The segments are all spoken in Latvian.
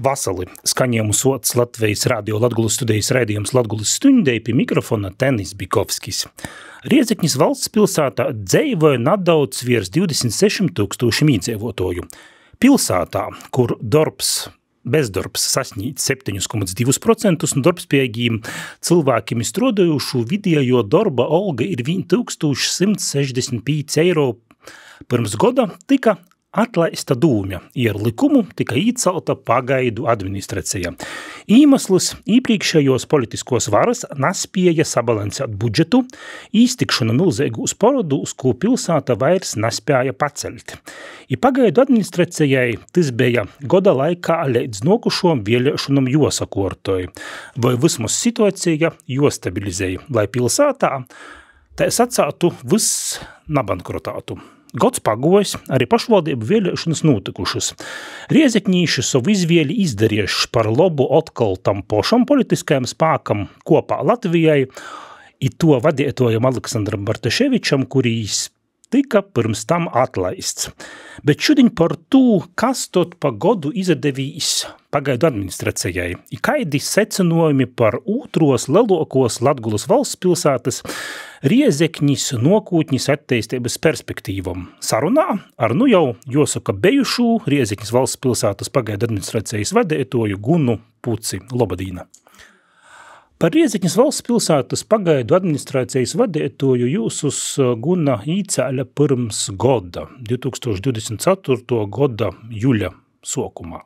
Vasali skaņējumu sots Latvijas radio Latgulas studijas raidījums Latgulas stundē pie mikrofona Tenis Bikovskis. Riezeknis valsts pilsētā dzeivoja nedaudz virs 26,000 iedzīvotoju. Pilsētā, kur bezdarbs sasniedz 7,2% un darbspējīgiem cilvēkiem strādājošu vidējo darba alga ir 1165 eiro. Pirms goda tika atlaista dūmja, ar likumu tika īcelta pagaidu administracija. Īmesls iepriekšējos politiskos varas nespēja sabalansēt budžetu, īstikšanu milzīgūs parodūs, ko pilsēta vairs nespēja pacelt. I pagaidu administracijai tas bija goda laikā līdz nokušom vēlēšanom josakortoja, vai vismaz situācija jostabilizēja, lai pilsētā tā sacātu viss nabankrotātu. Gods pagojas, arī pašvaldību vēlēšanas notikušas. Riezeknīši savu izvēli izdarījuši par labu atkal tam pošam politiskajam spēkam kopā Latvijai, i to vadītojam Aleksandram Bartaševičam, kurīs tika pirms tam atlaists. Bet šodien par to, kas tot pa godu izdevīs pagaidu administracijai, i kaidi secinojumi par otros lielākos Latgulas valsts pilsētas Riezeknis nākotnes attīstības perspektīvam. Sarunā ar jau jāsaka bijušu Riezeknis valsts pilsētas pagaidu administracijas vadītoju Gunu Puci. Lobadīna. Par Riezeknis valsts pilsētas pagaidu administrācijas vadītoju jūsus Guna īcēļa pirms goda, 2024. goda juļa sokumā.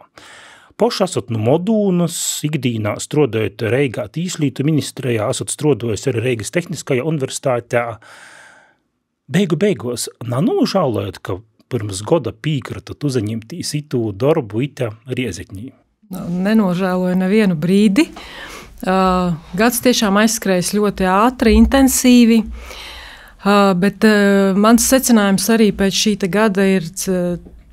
Poši esat no Modūnas, ikdīnā strādājot Reigā tīslītu ministrijā, esat strādājis arī Reigas tehniskajā universitātē. Beigos nanožālojat, ka pirms goda pīkratat uzaņemtīs itū darbu ite Riezeknī? Nenožēloju nevienu brīdi. Gads tiešām aizskrējas ļoti ātri, intensīvi, bet mans secinājums arī pēc šī gada ir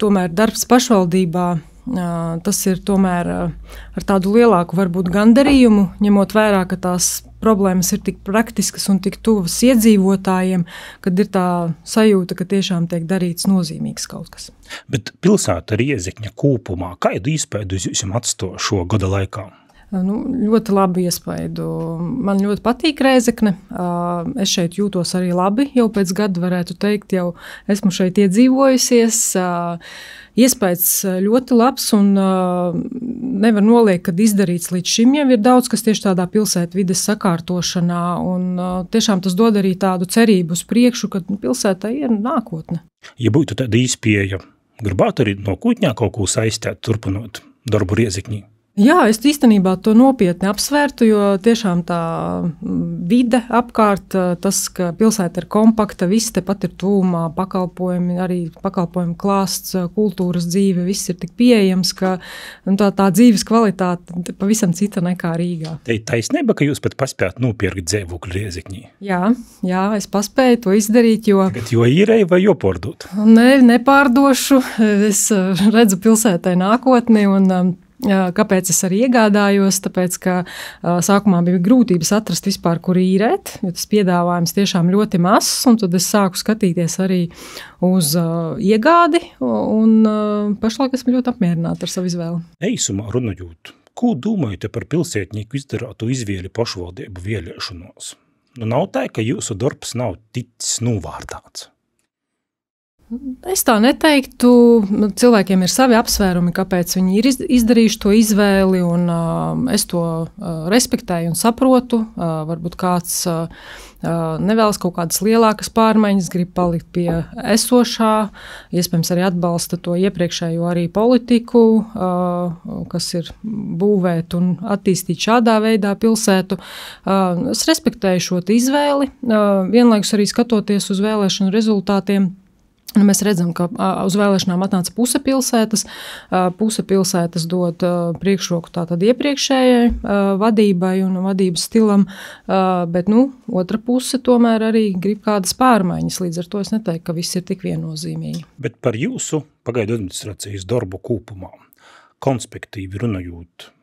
tomēr darbs pašvaldībā. Tas ir tomēr ar tādu lielāku varbūt gandarījumu, ņemot vērā, ka tās problēmas ir tik praktiskas un tik tuvas iedzīvotājiem, kad ir tā sajūta, ka tiešām tiek darīts nozīmīgs kaut kas. Bet pilsēta Riezekņa kopumā, kādu iespēju jūs atstāja šo gada laikā? Ļoti labi iespaidu. Man ļoti patīk Riezekne. Es šeit jūtos arī labi, jau pēc gada varētu teikt, jau esmu šeit iedzīvojusies. Iespējas ļoti labs un nevar noliekt, kad izdarīts līdz šim jau ir daudz, kas tieši tādā pilsētu vides sakārtošanā, un tiešām tas dod arī tādu cerību uz priekšu, ka pilsētai ir nākotne. Ja būtu tāda iespēja, gribētu arī nākotnē kaut ko saistēt, turpinot darbu Riezeknī? Jā, es īstenībā to nopietni apsvērtu, jo tiešām tā vide apkārt, tas, ka pilsēta ir kompakta, viss tepat ir tūmā, pakalpojumi, arī pakalpojumu klāsts, kultūras dzīve, viss ir tik pieejams, ka tā dzīves kvalitāte pavisam cita nekā Rīgā. Te ir taisnība, ka jūs pat paspējat nopirkt dzīvokli Riezeknī? Jā, es paspēju to izdarīt, jo... Tagad jo īrei vai jo pārdot? Nepārdošu, es redzu pilsētai nākotni un... Kāpēc es arī iegādājos? Tāpēc, ka sākumā bija grūtības atrast vispār, kur īrēt, jo tas piedāvājums tiešām ļoti mazs, un tad es sāku skatīties arī uz iegādi, un pašlaik esmu ļoti apmierināta ar savu izvēli. Eisumā runājot, ko domājat par pilsētnieku izdarātu izvēli pašvaldību vēlēšanos? Nav tā, ka jūsu darbs nav ticis novārtāts. Es tā neteiktu. Cilvēkiem ir savi apsvērumi, kāpēc viņi ir izdarījuši to izvēli, un es to respektēju un saprotu. Varbūt kāds nevēlas kaut kādas lielākas pārmaiņas, grib palikt pie esošā, iespējams arī atbalsta to iepriekšējo arī politiku, kas ir būvēt un attīstīt šādā veidā pilsētu. Es respektēju šo izvēli, vienlaikus arī skatoties uz vēlēšanu rezultātiem. Mēs redzam, ka uz vēlēšanām atnāca puse pilsētas dod priekšroku tātad iepriekšējai vadībai un vadības stilam, bet otra puse tomēr arī grib kādas pārmaiņas, līdz ar to es neteiktu, ka viss ir tik viennozīmīgi. Bet par jūsu pagaidu administrācijas darbu kopumā, konspektīvi runājot,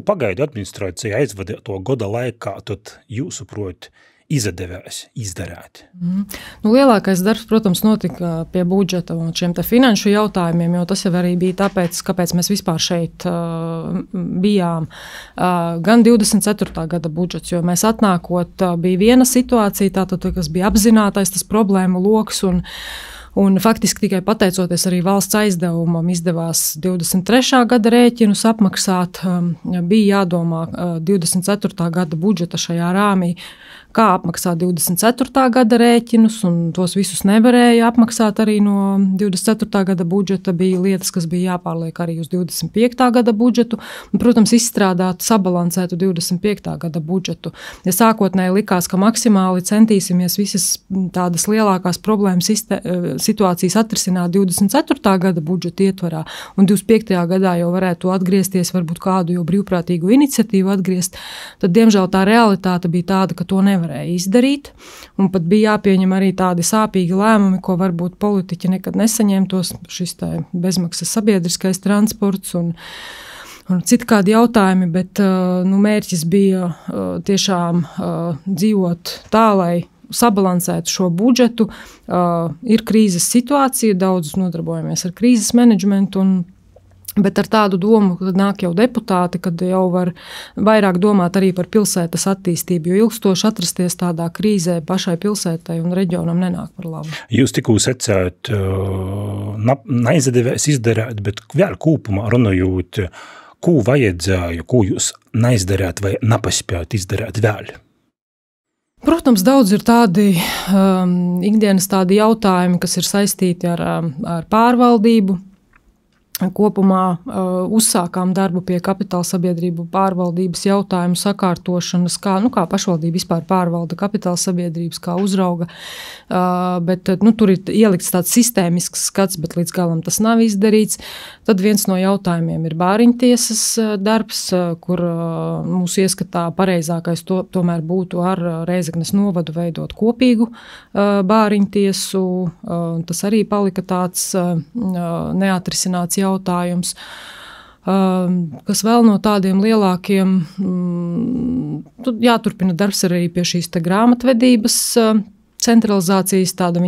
pagaidu administrācija aizvadīto gada laikā, tad jūsuprot izdarēt? Nu, lielākais darbs, protams, notika pie budžeta un šiem te finanšu jautājumiem, jo tas jau arī bija tāpēc, kāpēc mēs vispār šeit bijām. Gan 24. gada budžets, jo mēs atnākot, bija viena situācija, tātad, kas bija apzinātais tas problēmu loks, un faktiski tikai pateicoties arī valsts aizdevumam izdevās 23. gada rēķinus apmaksāt, bija jādomā 24. gada budžeta šajā rāmī, kā apmaksāt 24. gada rēķinus, un tos visus nevarēja apmaksāt arī no 24. gada budžeta. Bija lietas, kas bija jāpārliek arī uz 25. gada budžetu, un, protams, izstrādāt sabalansētu 25. gada budžetu. Ja sākotnēji likās, ka maksimāli centīsimies visas tādas lielākās problēmas situācijas atrisināt 24. gada budžeta ietvarā, un 25. gadā jau varētu atgriezties, varbūt kādu jau brīvprātīgu iniciatīvu atgriezt, tad, diemžēl, tā realitāte bija tāda, ka to nevarēja izdarīt, un pat bija jāpieņem arī tādi sāpīgi lēmumi, ko varbūt politiķi nekad nesaņemtos, šis tā bezmaksas sabiedriskais transports un citi kādi jautājumi, bet mērķis bija tiešām dzīvot tā, lai sabalansētu šo budžetu. Ir krīzes situācija, daudz nodarbojamies ar krīzes menedžmentu, bet ar tādu domu, kad nāk jau deputāti, kad jau var vairāk domāt arī par pilsētas attīstību, jo ilgstoši atrasties tādā krīzē pašai pilsētai un reģionam nenāk par labu. Jūs tikko secējat, neizdevēs izdarēt, bet vēl kopumā runājot, ko vajadzēja, ko jūs neizdarāt vai nepaspējat izdarēt vēl? Protams, daudz ir tādi ikdienas tādi jautājumi, kas ir saistīti ar pārvaldību. Kopumā uzsākām darbu pie kapitāla sabiedrību pārvaldības jautājumu sakārtošanas, kā pašvaldība vispār pārvalda kapitāla sabiedrības, kā uzrauga, bet tur ir ielikts tāds sistēmisks skats, bet līdz galam tas nav izdarīts. Tad viens no jautājumiem ir bāriņtiesas darbs, kur mūsu ieskatā pareizākais tomēr būtu ar Rēzeknes novadu veidot kopīgu bāriņtiesu. Tas arī palika tāds neatrisināts jautājums. Kas vēl no tādiem lielākiem, jāturpina darbs arī pie šīs te grāmatvedības centralizācijas, tāda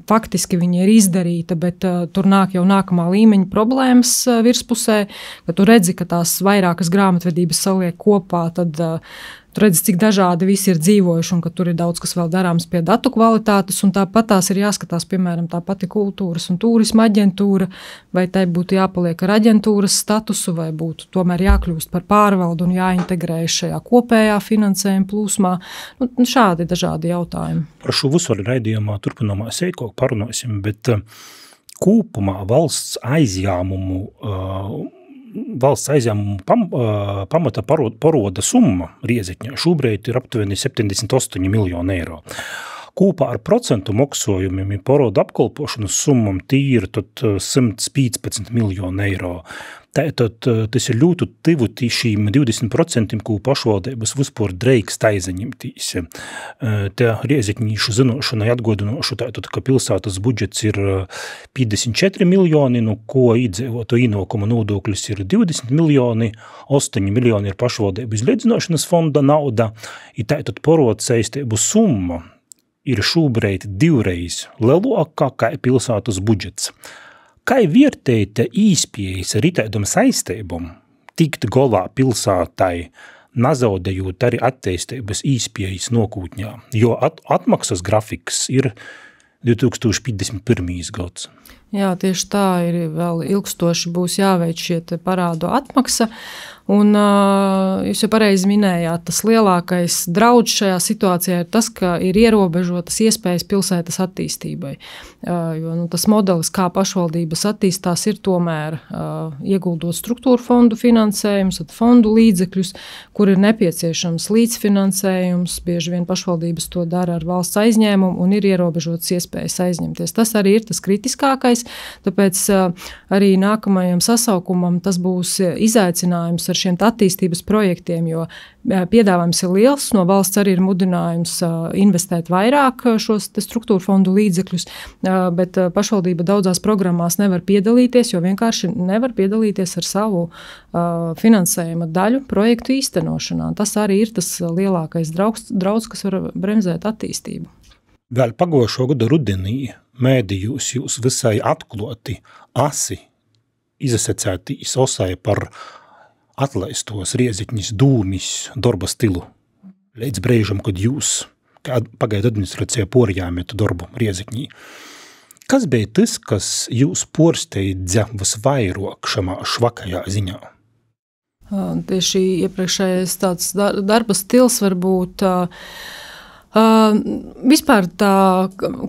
faktiski viņa ir izdarīta, bet tur nāk jau nākamā līmeņa problēmas virspusē, ka tu redzi, ka tās vairākas grāmatvedības saliek kopā, tad tu redzi, cik dažādi visi ir dzīvojuši un ka tur ir daudz, kas vēl darāms pie datu kvalitātes, un tāpat tās ir jāskatās, piemēram, tā pati kultūras un turisma aģentūra, vai tai būtu jāpaliek ar aģentūras statusu, vai būtu tomēr jākļūst par pārvaldu un jāintegrējas šajā kopējā finansējuma plūsmā. Šādi dažādi jautājumi. Par šo visu raidījumā turpinamā sīkāk parunāsim, bet kopumā valsts aizņēmumu pamata paroda summa Riezekņā šobrīd ir aptuveni 78 miljoni eiro. Kopā ar procentu maksājumiem un paroda apkalpošanas summam tīri 115 miljoni eiro. Tātad tas ir ļoti tuvu šīm 20%, ko pašvaldības vispār dreikst aizaņemtīs. Te Riezekņīšu zinošanai atgādināšu, tātad, ka pilsētas budžets ir 54 miljoni, no ko iedzīvotu ienākuma nodoklis ir 20 miljoni, 8 miljoni ir pašvaldības izlīdzināšanas fonda nauda, un tātad paroda saistību summa ir šobrīd divreiz lielākā kā pilsētas budžets. Kā vērtējat īspējas ar itādam saistībam tikt galā pilsētai, nezaudējot arī attīstības īspējas nākotnē, jo atmaksas grafiks ir 2051. gads. Jā, tieši tā ir, vēl ilgstoši būs jāveic šie parādu atmaksa, un jūs jau pareizi minējāt, tas lielākais draudz šajā situācijā ir tas, ka ir ierobežotas iespējas pilsētas attīstībai, jo tas modelis, kā pašvaldības attīstās, ir tomēr ieguldot struktūru fondu finansējums, fondu līdzekļus, kur ir nepieciešams līdzfinansējums, bieži vien pašvaldības to dara ar valsts aizņēmumu un ir ierobežotas iespējas aizņemties. Tas arī ir tas kritiskākais, tāpēc arī nākamajam sasaukumam tas būs izaicinājums ar šiem attīstības projektiem, jo piedāvājums ir liels, no valsts arī ir mudinājums investēt vairāk šos struktūru fondu līdzekļus, bet pašvaldība daudzās programmās nevar piedalīties, jo vienkārši nevar piedalīties ar savu finansējuma daļu projektu īstenošanā. Tas arī ir tas lielākais draudz, kas var bremzēt attīstību. Vēl pagošo gada rudenī mēdījus jūs visai atkloti, asi izasecētīs osai par atlaistos Rieziknis dūmis darba stilu. Līdz brīžam, kad jūs, kā pagaidu administrācija, porjāmētu darbu Rieziknī. Kas bija tas, kas jūs porsteidza visvairāk šamā švakajā ziņā? Tieši iepriekšējais tāds darba stils varbūt vispār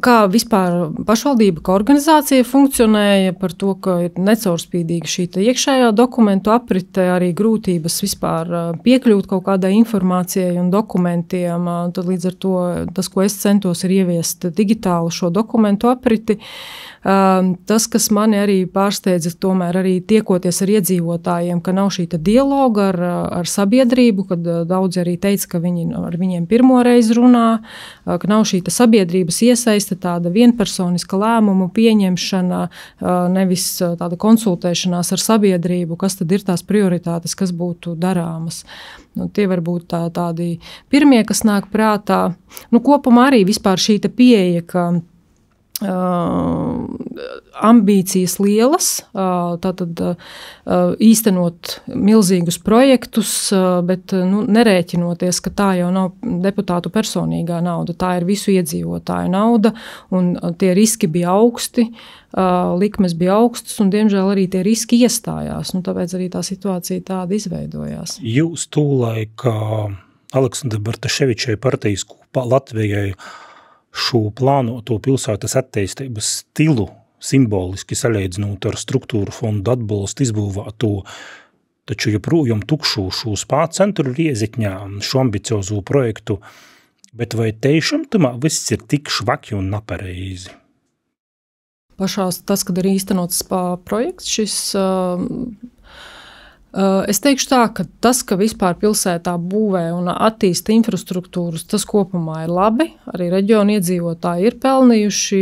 kā vispār pašvaldība, kā organizācija funkcionēja, par to, ka ir necaurspīdīga šī iekšējā dokumentu aprite, arī grūtības vispār piekļūt kaut kādai informācijai un dokumentiem. Tad līdz ar to tas, ko es centos, ir ieviest digitālu šo dokumentu apriti. Tas, kas mani arī pārsteidza, tomēr arī tiekoties ar iedzīvotājiem, ka nav šī dialoga ar sabiedrību, kad daudzi arī teica, ka viņi ar viņiem pirmo reizi runā, ka nav šī sabiedrības iesaiste, tāda vienpersoniska lēmumu pieņemšana, nevis tāda konsultēšanās ar sabiedrību, kas tad ir tās prioritātes, kas būtu darāmas. Tie var būt tādi pirmie, kas nāk prātā. Kopumā arī vispār šī pieeja, ka ambīcijas lielas, tātad īstenot milzīgus projektus, bet nerēķinoties, ka tā jau nav deputātu personīgā nauda, tā ir visu iedzīvotāju nauda, un tie riski bija augsti, likmes bija augstas, un diemžēl arī tie riski iestājās, tāpēc arī tā situācija tāda izveidojās. Jūs tūlaik Aleksandra Bartaševičai partijas kopā Latvijai šo plānoto pilsētas attīstības stilu simboliski salīdzinot ar struktūru fondu atbalstu izbūvāto, taču joprojām tukšu šo spā centru Riezikņā, šo ambiciozo projektu, bet vai tiešām tamā viss ir tik švaki un nepareizi? Pašās tas, kad ir īstenots spā projekts, šis es teikšu tā, ka tas, ka vispār pilsētā būvē un attīsta infrastruktūras, tas kopumā ir labi. Arī reģionu iedzīvotāji ir pelnījuši,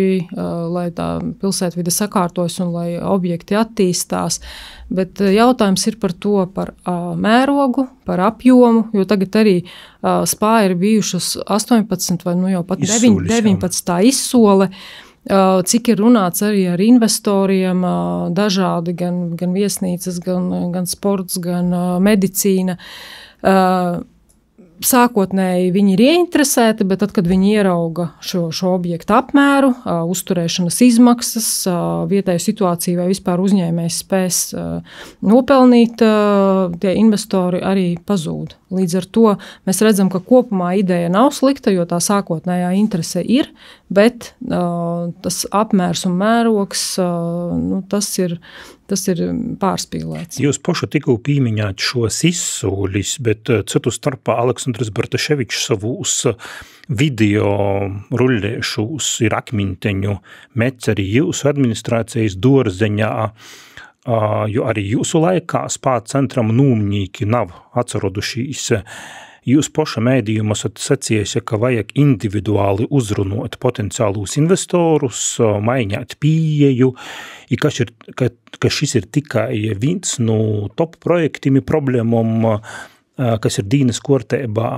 lai tā pilsētvide sakārtojas un lai objekti attīstās. Bet jautājums ir par to, par mērogu, par apjomu, jo tagad arī spā ir bijušas 18 vai jau pat 19 izsole. Cik ir runāts arī ar investoriem, dažādi gan viesnīcas, gan sports, gan medicīna. Sākotnēji viņi ir ieinteresēti, bet tad, kad viņi ierauga šo objektu apmēru, uzturēšanas izmaksas, vietēju situāciju vai vispār uzņēmējs spēs nopelnīt, tie investori arī pazūd. Līdz ar to mēs redzam, ka kopumā ideja nav slikta, jo tā sākotnējā interese ir, bet tas apmērs un mērogs, tas ir pārspīlēts. Jūs pašu tikko pīmiņāt šos izsūļus, bet citu starpā Aleksandrs Bartaševičs savūs video ruļēšūs ir akminteņu mec arī jūsu administrācijas dorzeņā, jo arī jūsu laikā spā centram nūmnīki nav atcerodušīs. Jūs paša mēdījumos sacījāt, ka vajag individuāli uzrunot potenciālus investorus, maiņāt pieeju, ka šis ir tikai viens no top projektiem problēmām, kas ir dīnas kortībā,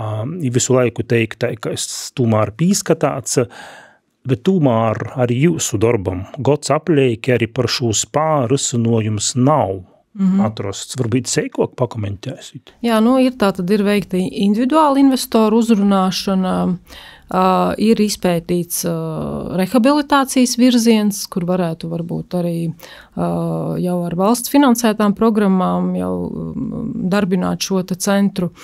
visu laiku teikt, ka es tomēr pīskatāts, bet tomēr arī jūsu darbam gods aplieki arī par šo spāru risinojums nav. Atrasts. Varbūt seikok pakomentēsit? Jā, ir veikta individuāla investoru uzrunāšana, ir izpētīts rehabilitācijas virziens, kur varētu varbūt arī jau ar valsts finansētām programmām jau darbināt šo centru,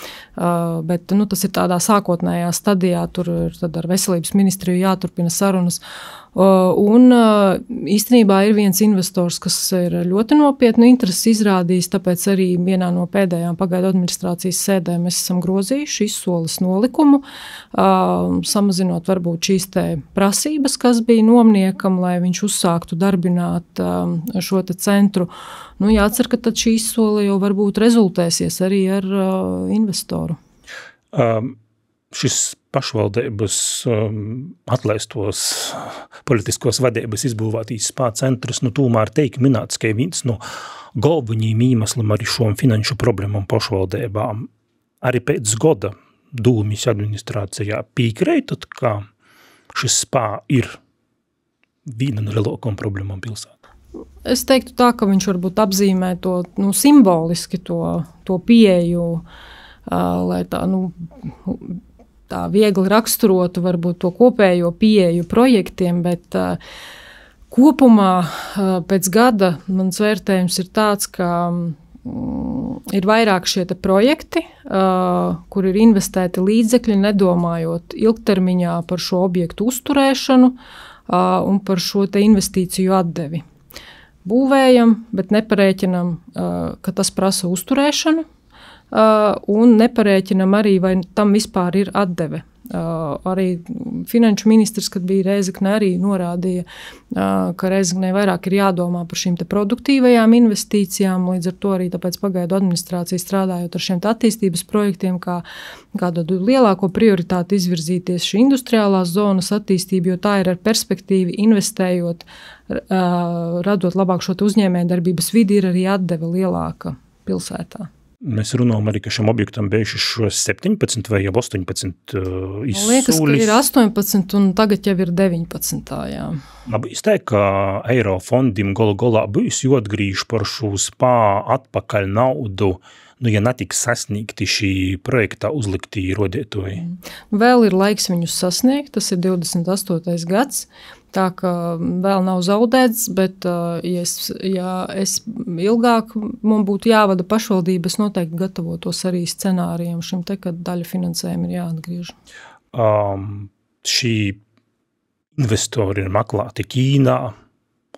bet tas ir tādā sākotnējā stadijā, tur ir tad ar veselības ministriju jāturpina sarunas. Un īstenībā ir viens investors, kas ir ļoti nopietnu interesi izrādījis, tāpēc arī vienā no pēdējām pagaidu administrācijas sēdēm mēs esam grozījuši izsoles nolikumu, samazinot varbūt šīs te prasības, kas bija nomniekam, lai viņš uzsāktu darbināt šo te centru. Jācer, ka tad šī izsole jau varbūt rezultēsies arī ar investoru. Šis pašvaldības atlaistos politiskos vadības izbūvētīs spā centrus, tomēr teik minēts, ka viens no galvenajiem iemesliem arī šom finanšu problēmām pašvaldībām arī pēc goda Dūmis administrācijā pīkreitot, ka šis spā ir viena no lielākajām problēmām pilsētā. Es teiktu tā, ka viņš varbūt apzīmē to simboliski to pieeju, lai tā viegli raksturotu varbūt to kopējo pieeju projektiem, bet kopumā pēc gada mans vērtējums ir tāds, ka ir vairāk šie te projekti, kur ir investēti līdzekļi, nedomājot ilgtermiņā par šo objektu uzturēšanu un par šo te investīciju atdevi. Būvējam, bet neparēķinam, ka tas prasa uzturēšanu, un neparēķinam arī, vai tam vispār ir atdeve. Arī finanšu ministrs, kad bija Rēzekne, arī norādīja, ka Rēzeknē vairāk ir jādomā par šīm te produktīvajām investīcijām, līdz ar to arī tāpēc pagaidu administrācija strādājot ar šiem te attīstības projektiem, kā kādu lielāko prioritāti izvirzīties šī industriālās zonas attīstība, jo tā ir ar perspektīvi investējot, radot labāk šo uzņēmējdarbības vidi, ir arī atdeve lielāka pilsētā. Mēs runājam arī, ka šam objektam bijuši šos 17 vai jau 18 izsūlis. Liekas, ka ir 18 un tagad jau ir 19. Jā. Labi, es teiktu, ka eiro fondim golā bijis jāatgrīž par šo spā atpakaļ naudu, ja netiks sasniegti šī projektā uzliktī rodētoji. Vēl ir laiks viņus sasniegt, tas ir 28. gads. Tā ka vēl nav zaudēts, bet ja es ilgāk man būtu jāvada pašvaldības, noteikti gatavotos arī scenārijiem šim te, kad daļa finansējuma ir jāatgriež. Šī investori ir meklēti Ķīnā,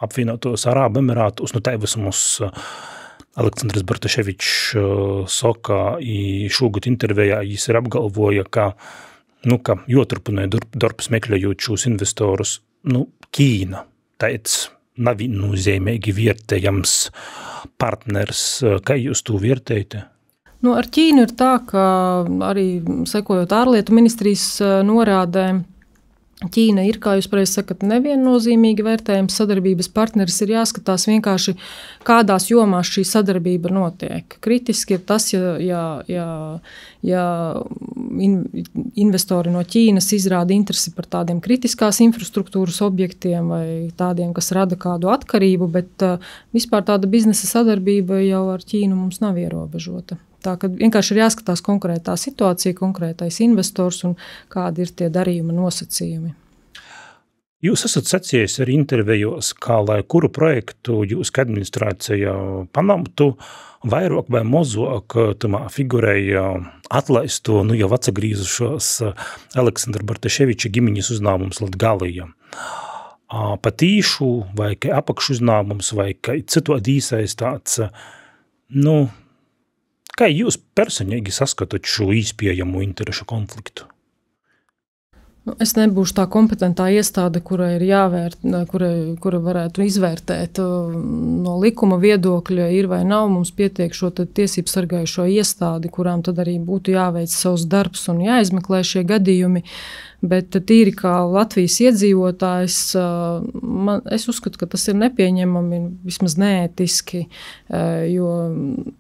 apvienotos Arābu Emirātus, tevis mums Aleksandrs Bartaševičs saka, šogad intervijā jis ir apgalvoja, ka joturpināja darbs meklējot šos investorus. Ķīna, tāds nav viennozīmīgi vērtējams partners. Kā jūs to vērtējat? Ar Ķīnu ir tā, ka arī sekojot ārlietu ministrijas norādēm, Ķīna ir, kā jūs pareizi sakat, neviennozīmīgi vērtējums sadarbības partneris, ir jāskatās vienkārši, kādās jomās šī sadarbība notiek. Kritiski ir tas, ja investori no Ķīnas izrāda interesi par tādiem kritiskās infrastruktūras objektiem vai tādiem, kas rada kādu atkarību, bet vispār tāda biznesa sadarbība jau ar Ķīnu mums nav ierobežota. Tā, ka vienkārši ir jāskatās konkrētā situācija, konkrētais investors un kādi ir tie darījuma nosacījumi. Jūs esat sacījis arī intervijos, kā lai kuru projektu jūs administrācija panamtu, vairāk vai mazāk tamā figurēja atlaisto, jau atsagrīzušos Aleksandra Bartaševiča ģimeņas uzņēmums Latgalija. Patīšu vai kā apakšu uzņēmums vai kā citādi iesaistāts, kā jūs personīgi saskatat šo īspējamo interešu konfliktu? Es nebūšu tā kompetentā iestāde, kura ir kura varētu izvērtēt no likuma viedokļa, ir vai nav. Mums pietiek šo tiesību sargājušo iestādi, kurām tad arī būtu jāveic savs darbs un jāizmeklē šie gadījumi. Bet tīri kā Latvijas iedzīvotājs, es uzskatu, ka tas ir nepieņemami, vismaz neētiski, jo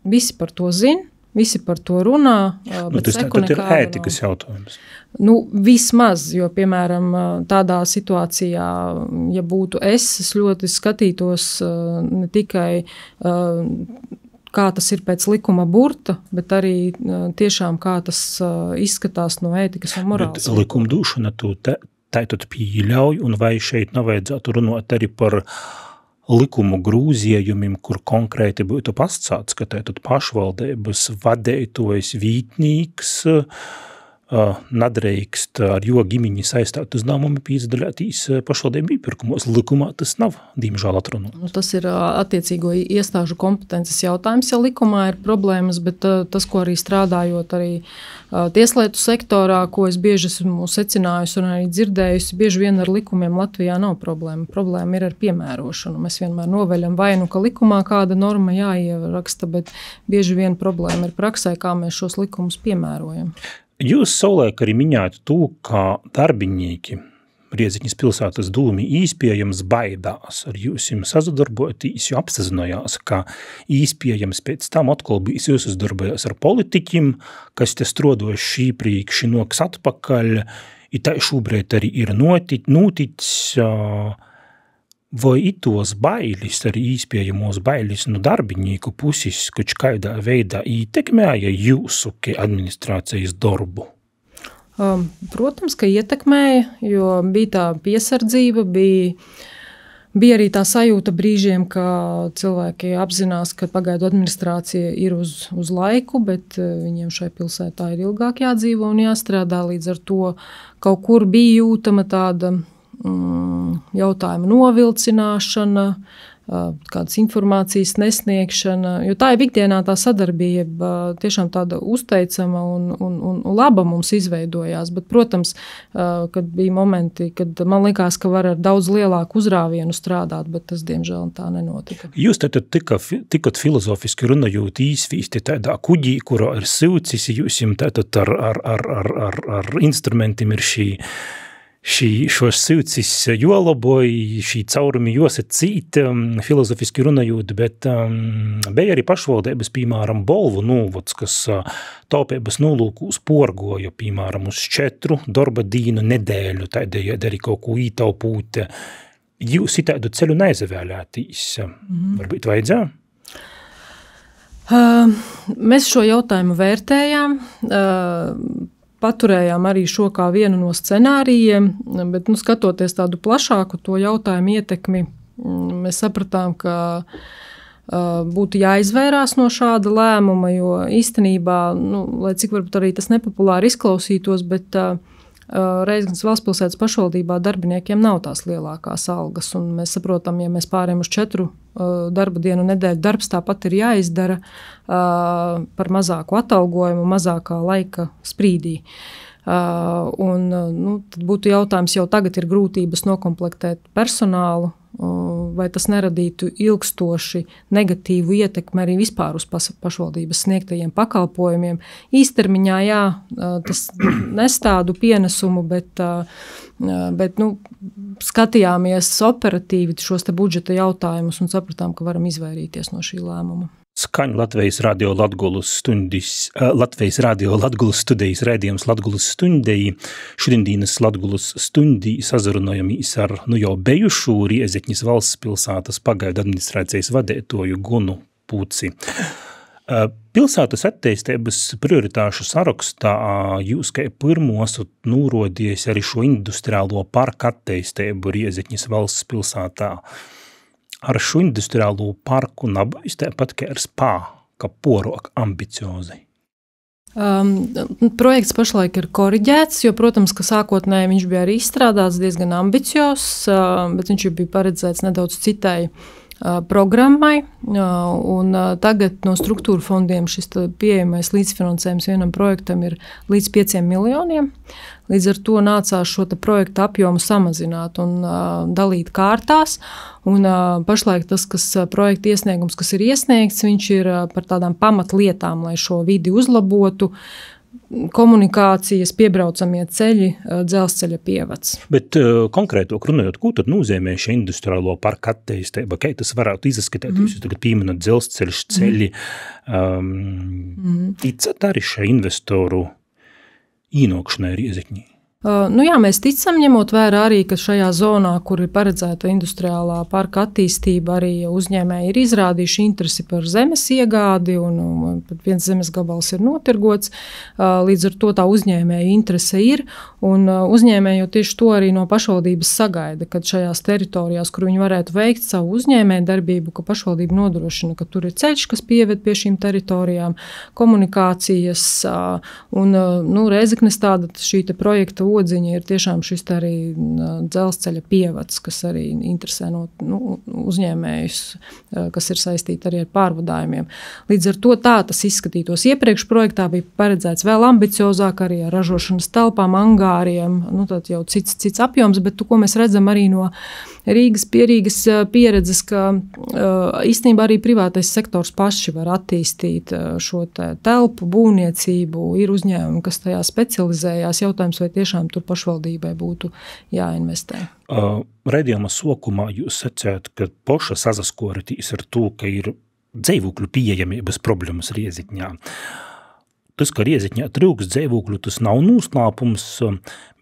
visi par to zina. Visi par to runā, bet seku nekāda nav. Tas ir ētikas jautājums. Vismaz, jo, piemēram, tādā situācijā, ja būtu es ļoti skatītos ne tikai kā tas ir pēc likuma burta, bet arī tiešām kā tas izskatās no ētikas un morāls. Bet likumdošana tātad pieļauj, un vai šeit nevajadzētu runāt arī par likumu grūzījumiem, kur konkrēti būtu pasacāts, ka tātad pašvaldības vadētojas vītnīgs nadreikst ar jo gimiņi saistāt uzņēmumi piedalīties pašvaldību iepirkumos. Likumā tas nav, diemžēl, atrunāts. Tas ir attiecīgo iestāžu kompetences jautājums, ja likumā ir problēmas, bet tas, ko arī strādājot arī tieslietu sektorā, ko es bieži esmu secinājusi un arī dzirdējusi, bieži vien ar likumiem Latvijā nav problēma. Problēma ir ar piemērošanu. Mēs vienmēr noveļam vainu, ka likumā kāda norma jāieraksta, bet bieži vien problēma ir praksē, kā mēs šos likumus piemērojam. Jūs savulaik arī minējāt to, ka darbinieki Rieziņas pilsētas dūmi īspējams baidās ar jūsim sazadarboties, jo apsazinājās, ka īspējams pēc tam atkal bijis jūs uzdarbojās ar politiķim, kas te strodoši iepriekš noks atpakaļ, i tā šobrīd arī ir noticis, vai itos bailis, arī īspējamos bailis no darbinieku puses, kurš kādā veidā ietekmēja jūsu administrācijas darbu? Protams, ka ietekmēja, jo bija tā piesardzība, bija arī tā sajūta brīžiem, ka cilvēki apzinās, ka pagaidu administrācija ir uz laiku, bet viņiem šai pilsētā ir ilgāk jādzīvo un jāstrādā, līdz ar to kaut kur bija jūtama tāda jautājumu novilcināšana, kādas informācijas nesniegšana, jo tā ir ikdienā tā sadarbība tiešām tāda uzteicama un laba mums izveidojās, bet, protams, kad bija momenti, kad man likās, ka var ar daudz lielāku uzrāvienu strādāt, bet tas, diemžēl, tā nenotika. Jūs tātad tikot filozofiski runājot īsvīsti tādā kuģī, kurā ir silcis, jūs jums tātad ar instrumentiem ir šos silcis jolaboja, šī caurumi josacīt, filozofiski runājot, bet bija arī pašvaldības, piemēram, Bolvu novads, kas taupības nolūkūs porgoja, piemēram, uz 4 darba dīnu nedēļu, tādēļ arī kaut ko ītaupūt. Jūs itādu ceļu neizvēlētīs. Varbūt vajadzēja? Mēs šo jautājumu vērtējām, paturējām arī šo kā vienu no scenārijiem, bet, skatoties tādu plašāku to jautājumu ietekmi, mēs sapratām, ka būtu jāizvairās no šāda lēmuma, jo īstenībā, lai cik varbūt arī tas nepopulāri izklausītos, bet Reizeknas valstspilsētas pašvaldībā darbiniekiem nav tās lielākās algas, un mēs saprotam, ja mēs pārējām uz 4 darba dienu nedēļu, darbs tāpat ir jāizdara par mazāku atalgojumu, mazākā laika sprīdī. Tad būtu jautājums, jau tagad ir grūtības nokomplektēt personālu, vai tas neradītu ilgstoši negatīvu ietekmi arī vispār uz pašvaldības sniegtajiem pakalpojumiem. Īstermiņā, jā, tas nes tādu pienesumu, bet skatījāmies operatīvi šos te budžeta jautājumus un sapratām, ka varam izvairīties no šī lēmuma. Skaņ Latvijas radio Latgulas studijas raidījums Latgulas stundei. Šodienas Latgulas stundī sazarunājamīs ar jau bejušu Rieziņas valstspilsētas pagaidu administrācijas vadētoju Gunu Pūci. Pilsētas attīstības prioritāšu sarakstā jūs kā pirmo esat nūrodies arī šo industriālo parku attīstību Rieziņas valstspilsētā. Ar šo industriālo parku nabais tāpat kā ar spā, ka porok ambiciozi. Projekts pašlaik ir koriģēts, jo, protams, ka sākotnēji viņš bija arī izstrādāts diezgan ambiciozs, bet viņš bija paredzēts nedaudz citai programmai, un tagad no struktūra fondiem šis pieejamais līdzfinansējums vienam projektam ir līdz 5 miljoniem. Līdz ar to nācās šo projektu apjomu samazināt un dalīt kārtās. Un pašlaik tas, projekta iesniegums, kas ir iesniegts, viņš ir par tādām pamatlietām, lai šo vidi uzlabotu. Komunikācijas, piebraucamie ceļi, dzelzceļa pievads. Bet konkrētāk runājot, ko tad nozīmē šī industriālo parku attīstība? Kā tas varētu izskatīt? Jūs tagad pieminat dzelzceļš, ceļi. Ticat arī šai investoru īnokšanai Rieziņā? Jā, mēs ticam, ņemot vērā arī, ka šajā zonā, kur ir paredzēta industriālā parka attīstība, arī uzņēmēji ir izrādījuši interesi par zemes iegādi, un pat viens zemes gabals ir notirgots. Līdz ar to tā uzņēmēja interese ir, un uzņēmēji jau tieši to arī no pašvaldības sagaida, kad šajās teritorijās, kur viņi varētu veikt savu uzņēmēju darbību, ka pašvaldība nodrošina, ka tur ir ceļš, kas pieved pie šīm teritorijām, komunikācijas, un Rēzeknes tāda šī te projekta odziņa ir tiešām šis arī dzelzceļa pievads, kas arī interesē uzņēmējus, kas ir saistīti arī ar pārvadājumiem. Līdz ar to tā tas izskatītos. Iepriekš projektā bija paredzēts vēl ambiciozāk arī ar ražošanas telpām, angāriem, tad jau cits apjoms, bet ko mēs redzam arī no Rīgas pieredzes, ka īstenībā arī privātais sektors paši var attīstīt šo telpu, būvniecību, ir uzņēmumi, kas tajā specializējās. Jautājums, vai tiešām tur pašvaldībai būtu jāinvestē. Raidījuma sokumā jūs sacījāt, ka poša sazaskoritīs ar to, ka ir dzīvokļu pieejamības problēmas Rieziņā. Tas, ka Rieziņā trūkst dzīvokļu, tas nav noslēpums,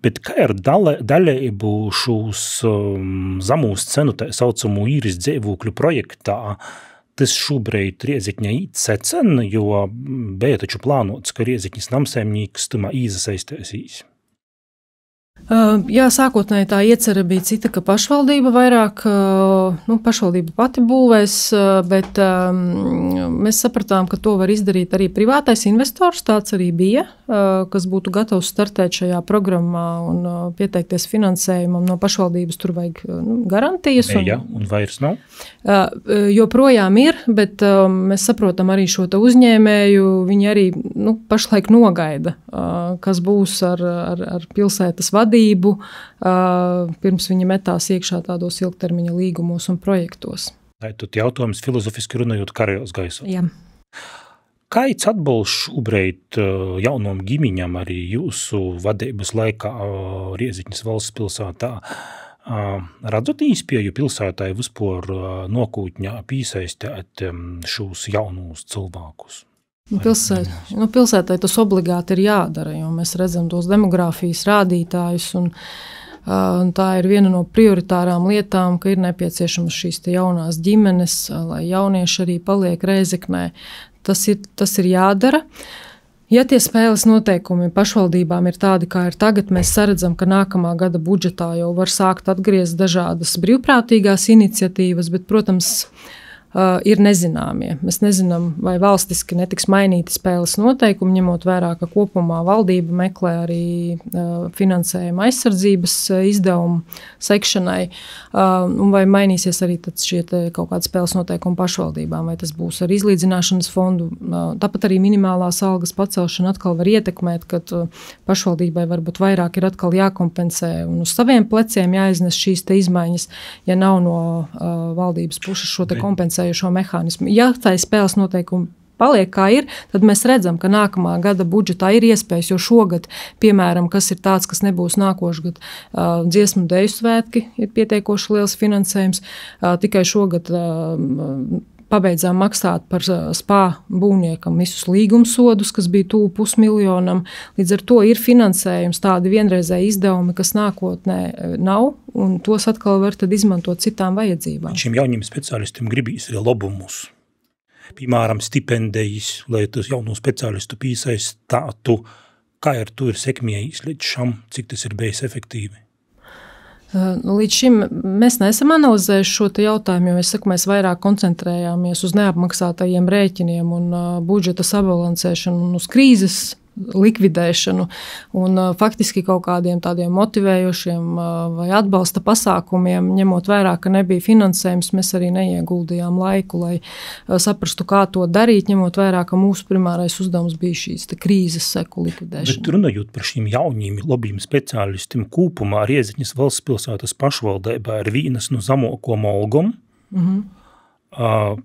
bet kā ar daļēbu šos zamūs cenu tā saucamu īres dzīvokļu projektā, tas šobrīd Rieziņā secen, jo bija taču plānots, ka Rieziņas namsaimnieks tamā īzasaistēsīs. Jā, sākotnēji tā iecerē bija cita, ka pašvaldība vairāk, pašvaldība pati būvēs, bet mēs sapratām, ka to var izdarīt arī privātais investors, tāds arī bija, kas būtu gatavs startēt šajā programmā un pieteikties finansējumam no pašvaldības, tur vajag garantijas. Un vairs nav? Joprojām ir, bet mēs saprotam arī šo te uzņēmēju, viņi arī pašlaik nogaida, kas būs ar pilsētas vadību, pirms viņi metās iekšā tādos ilgtermiņa līgumos un projektos. Tad jautājums filozofiski runājot karajos gaisā. Jā. Kāds atbalsts šobrīd jaunom ģimiņam arī jūsu vadības laikā Rieziņas valsts pilsētā? Radzot īspēju pilsētai vispār nokūtņā pīsaistēt šos jaunus cilvēkus? Pilsētai tas obligāti ir jādara, jo mēs redzam tos demogrāfijas rādītājus, un tā ir viena no prioritārām lietām, ka ir nepieciešamas šīs te jaunās ģimenes, lai jaunieši arī paliek Rēzeknē. Tas ir jādara. Ja tie spēles noteikumi pašvaldībām ir tādi, kā ir tagad, mēs saredzam, ka nākamā gada budžetā jau var sākt atgriezt dažādas brīvprātīgās iniciatīvas, bet, protams, ir nezināmie. Mēs nezinām, vai valstiski netiks mainīti spēles noteikumi, ņemot vērā, ka kopumā valdība meklē arī finansējuma aizsardzības izdevumu sekšanai, un vai mainīsies arī šie kaut kādi spēles noteikumi pašvaldībām, vai tas būs ar izlīdzināšanas fondu. Tāpat arī minimālās algas pacelšana atkal var ietekmēt, kad pašvaldībai varbūt vairāk ir atkal jākompensē un uz saviem pleciem jāiznes šīs te izmaiņas, ja nav no valdības puses šo te kompensējušo mehānismu. Ja tā spēles noteikumi paliek kā ir, tad mēs redzam, ka nākamā gada budžetā ir iespējas, jo šogad, piemēram, kas ir tāds, kas nebūs nākošgad, dziesmu deju svētki ir pietiekoši liels finansējums, tikai šogad pabeidzām maksāt par spā būvniekam visus līgumsodus, kas bija tuvu 500 000. Līdz ar to ir finansējums, tādi vienreizēji izdevumi, kas nākotnē nav, un tos atkal var tad izmantot citām vajadzībām. Šiem jauniem speciālistiem gribīs arī labumus, piemēram, stipendijas, lai tas jaunu speciālistu piesaistātu. Kā ar to ir sekmējis līdz šam, cik tas ir bijis efektīvi? Līdz šim mēs neesam analizējuši šo jautājumu, jo mēs vairāk koncentrējāmies uz neapmaksātajiem rēķiniem un budžeta sabalansēšanu un uz krīzes likvidēšanu, un faktiski kaut kādiem tādiem motivējošiem vai atbalsta pasākumiem, ņemot vērā, ka nebija finansējums, mēs arī neieguldījām laiku, lai saprastu, kā to darīt, ņemot vērā, ka mūsu primārais uzdevums bija šīs krīzes seku likvidēšana. Bet runājot par šīm jauniem labiem speciālistiem kopumā, Rieziņas valsts pilsētas pašvaldībā ir vienas no zamokom algom,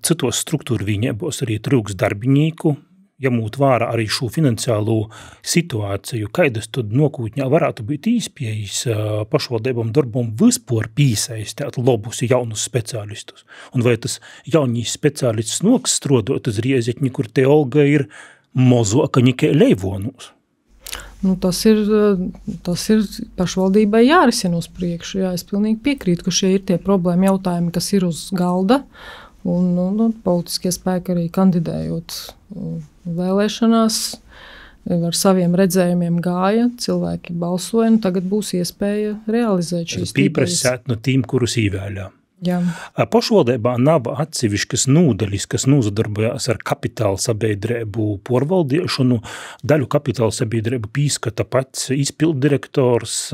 citos struktūru viņēbos arī trūks darbinieku, ņemot vērā arī šo finansiālo situāciju, kaidas tad nokūtņā varētu būt īspējas pašvaldībām darbam vispār piesaistīt labus jaunus speciālistus. Un vai tas jaunīs speciālists noks strodot uz Rieziņu, kur te alga ir mozoka nekā Leivonūs? Tas ir pašvaldībai jārisina uz priekšu. Jā, es pilnīgi piekrītu, ka šie ir tie problēma jautājumi, kas ir uz galda. Un politiskie spēki arī kandidējot vēlēšanās ar saviem redzējumiem gāja, cilvēki balsoja, un tagad būs iespēja realizēt šīs pieprasīt no tiem, kurus īvēļā. Jā. Pašvaldībā nav atsevišķas nūdeļas, kas nūzadarbojās ar kapitāla sabiedrību porvaldīšanu. Daļu kapitāla sabiedrību pīskata pats izpilddirektors,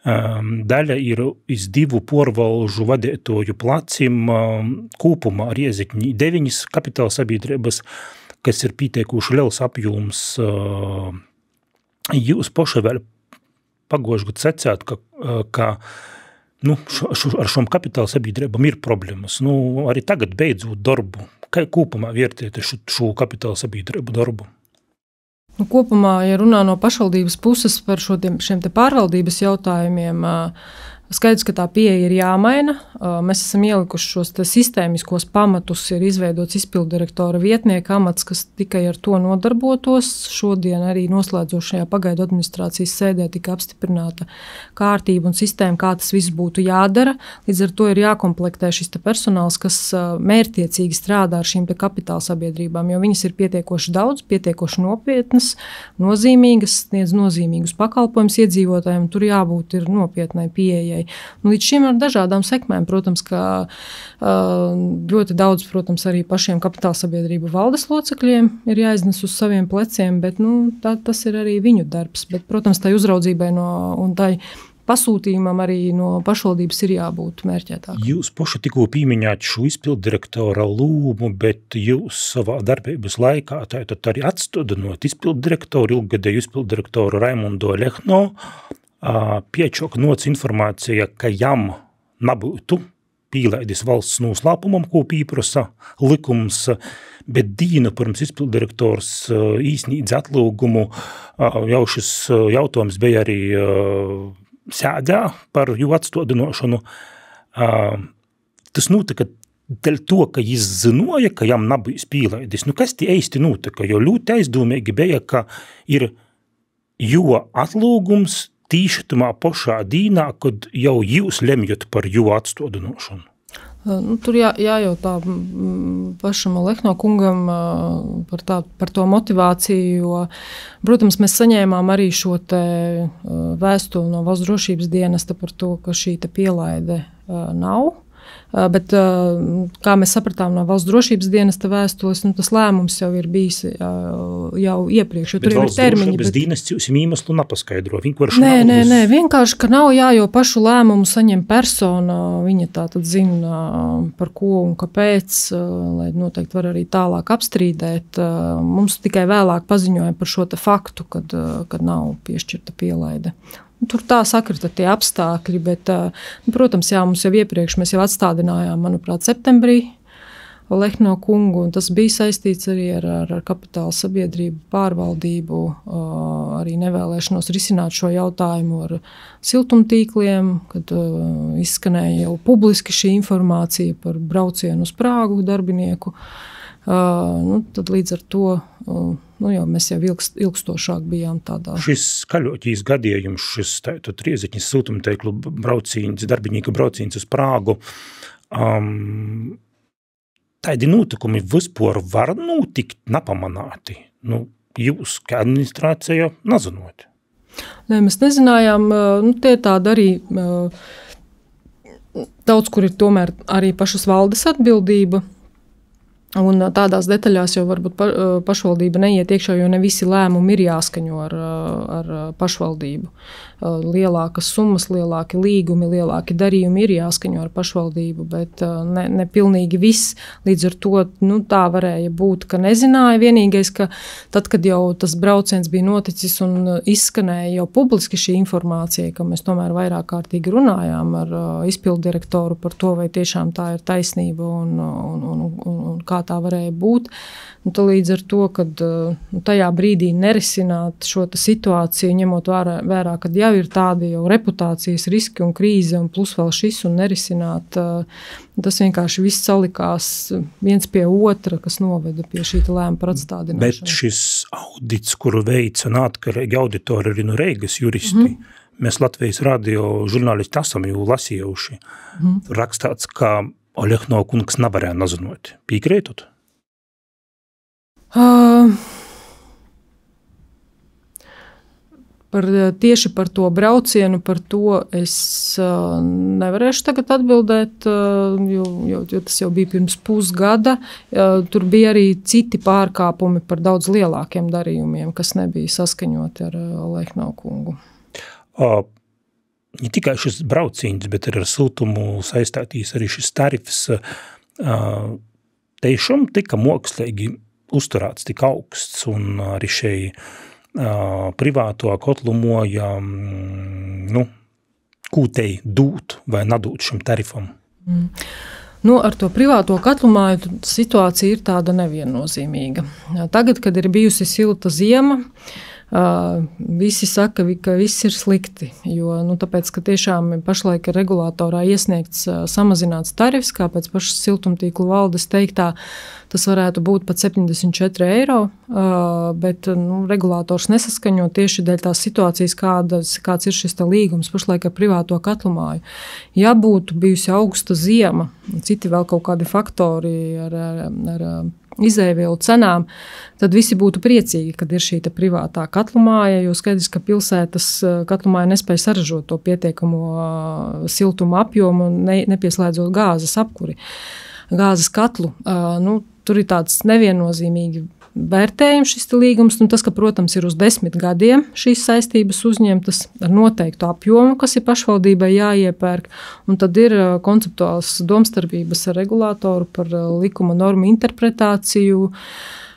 daļa ir iz 2 porvalžu vadētoju placim, kūpumā Riezikņī 9 kapitāla sabiedrības, kas ir pīteikuši liels apjoms. Jūs poši vēl pagošu gadu secēt, ka ar šom kapitāla sabiedrībām ir problēmas. Arī tagad beidzot darbu. Kā kopumā vērtēt šo kapitāla sabiedrību darbu? Kopumā, ja runā no pašvaldības puses par šiem te pārvaldības jautājumiem, skaidrs, ka tā pieeja ir jāmaina. Mēs esam ielikuši šos sistēmiskos pamatus, ir izveidots izpilddirektora vietnieka amats, kas tikai ar to nodarbotos. Šodien arī noslēdzošajā pagaidu administrācijas sēdē tika apstiprināta kārtība un sistēma, kā tas viss būtu jādara. Līdz ar to ir jākomplektē šis personāls, kas mērķtiecīgi strādā ar šīm te kapitāla sabiedrībām, jo viņas ir pietiekoši daudz, pietiekoši nopietnas, nozīmīgas, sniedz nozīmīgus pakalpojumus iedzīvotājiem, tur jābūt ir nopietnai pieejai. Līdz šim ar dažādām sekmēm, protams, ka ļoti daudz, protams, arī pašiem kapitāla sabiedrību valdes locekļiem ir jāiznes uz saviem pleciem, bet tas ir arī viņu darbs. Bet, protams, tai uzraudzībai un tai pasūtījumam arī no pašvaldības ir jābūt mērķētāk. Jūs paši tikko pīmiņāt šo izpilddirektora lūmu, bet jūs savā darbības laikā tātad arī atstudinot izpilddirektoru, ilggadēju izpilddirektoru Raimundo Lehno, piečok noc informācija, ka jam nabūtu pīlaidis valsts noslēpumam, ko pīprasa likums, bet dīnu pirms izpilddirektors īsnīdz atlūgumu, jau šis jautājums bija arī sēdā par jū atstodinošanu. Tas notika dēļ to, ka jis zinoja, ka jam nabūs pīlaidis. Kas tie eisti notika? Jo ļoti aizdomīgi bija, ka ir jo atlūgums tīšatumā pošā dīnā, kad jau jūs lemjat par jū atstodinošanu? Tur jājautā pašam Lehno kungam par to motivāciju, jo, protams, mēs saņēmām arī šo te vēstuli no Valsts drošības dienesta par to, ka šī te pielaide nav. Bet, kā mēs sapratām no Valsts drošības dienesta vēstules, tas lēmums jau ir bijis jau iepriekš. Bet Valsts drošības dienests jūs iemeslu nepaskaidro? Nē, vienkārši, ka nav jo pašu lēmumu saņem persona, viņa tātad zina par ko un kāpēc, lai noteikti var arī tālāk apstrīdēt. Mums tikai vēlāk paziņoja par šo te faktu, kad nav piešķirta pielaide. Tur tā sakrita tie apstākļi, bet, protams, mums jau iepriekš mēs jau atstādinājām, manuprāt, septembrī Lehno kungu, un tas bija saistīts arī ar kapitāla sabiedrību pārvaldību, arī nevēlēšanos risināt šo jautājumu ar siltumtīkliem, kad izskanēja jau publiski šī informācija par braucienu uz Prāgu darbinieku. Tad līdz ar to jau mēs jau ilgstošāk bijām tādā. Šis skaļoķīs gadījums, šis Riezikņas siltumteiklu braucīns, darbinīka braucīns uz Prāgu, tādi notikumi vispār var notikt nepamanāti. Jūs, kā administrācija, nezinot. Nē, mēs nezinājām, tie tādi arī daudz, kur ir tomēr arī pašas valdes atbildība. Un tādās detaļās jau varbūt pašvaldība neiet iekšā, jo ne visi lēmumi ir jāskaņo ar pašvaldību. Lielākas summas, lielāki līgumi, lielāki darījumi ir jāskaņo ar pašvaldību, bet ne pilnīgi viss. Līdz ar to tā varēja būt, ka nezināja. Vienīgais, ka tad, kad jau tas brauciens bija noticis un izskanēja jau publiski šī informācija, ka mēs tomēr vairāk kārtīgi runājām ar izpilddirektoru par to, vai tiešām tā ir taisnība un kā tā varēja būt. Līdz ar to, kad tajā brīdī nerisināt šo situāciju, ņemot vērā, kad jau ir tādi jau reputācijas riski un krīze, un plus vēl šis un nerisināt, tas vienkārši viss salikās viens pie otra, kas noveda pie šī lēma par atstādināšanu. Bet šis audits, kuru veica neatkarīgi auditori arī no Reigas juristi, mēs Latvijas radio žurnālisti esam jau lasījuši, rakstāts, ka Oļehnova kungs nevarēja nazinot. Piekrītot? Tieši par to braucienu, par to es nevarēšu tagad atbildēt, jo tas jau bija pirms pusgada. Tur bija arī citi pārkāpumi par daudz lielākiem darījumiem, kas nebija saskaņoti ar Oļehnovu kungu. Ne tikai šis brauciens, bet ar siltumu saistātīs arī šis tarifs tiešām tika mākslīgi uzturēts tik augsts, un arī šai privāto kotlumoja, kūtei dūt vai nadūt šim tarifam? Ar to privāto katlumoju situācija ir tāda neviennozīmīga. Tagad, kad ir bijusi silta ziema, visi saka, ka viss ir slikti, jo tāpēc, ka tiešām pašlaik ir regulātorā iesniegts samazināts tarifs, kā pēc pašas siltumtīklu valdes teiktā, tas varētu būt pat 74 eiro, bet regulātors nesaskaņo tieši dēļ tās situācijas, kāds ir šis līgums pašlaik ar privāto katlumoju. Ja būtu bijusi augsta ziema, citi vēl kaut kādi faktori ar izēvielu cenām, tad visi būtu priecīgi, kad ir šī privātā katlumoja, jo skaidrs, ka pilsētas katlumoja nespēja saražot to pietiekamo siltuma apjomu, nepieslēdzot gāzes apkuri, gāzes katlu. Tur ir tāds neviennozīmīgi vērtējums šis līgums, un tas, ka, protams, ir uz 10 gadiem šīs saistības uzņemtas ar noteiktu apjomu, kas ir pašvaldībai jāiepērk, un tad ir konceptuāls domstarpības ar regulātoru par likuma normu interpretāciju,